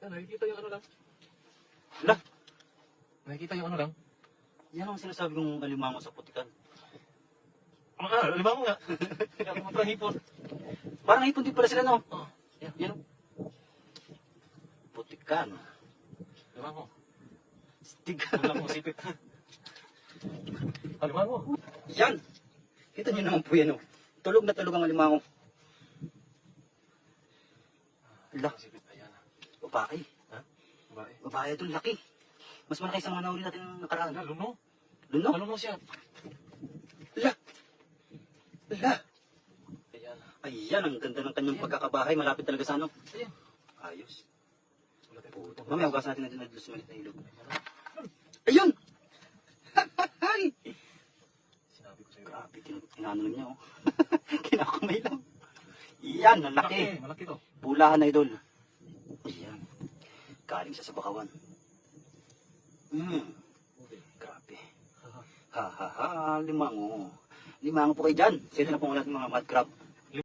Yan, nakikita yung ano lang. Ala, Nakikita yung ano lang. yan ang sinasabi kong alimango sa putikan. Lima mo nga. Kaya parang hipon. Parang ipon din pala sila, no? Oh, yan. Yan, putikan. Lima mo. Stig. Wala mo sipit. Lima mo. Yan! Kita niyo naman po yan, oh. Tulog na tulog ang alimango. Ala, Sipit, ayan. babae. Ha? Babae. Babae doon, laki. Mas malaki sa mga nahuli natin ng nakaraan. Ala, luno. Luno? Luno siya. Ala! Ala! Ayan. Ayan, ang ganda ng kanyang pagkakabahay. Malapit talaga sa ano. Ayan. Ayos. Wala tayong puto. Mamaya, hugasan natin na sa malit na ilog. Ayun! Hay! Sinabi ko sa'yo. Grabe, tinano lang niya, oh. Kinakamay lang. Yan, ang laki. Malaki to. Pulahan na idol. Ayan. Galing siya sa bakawan. Grabe. Ha ha ha, limango. Limango po kayo dyan. Sino na po ulit mga mud crab.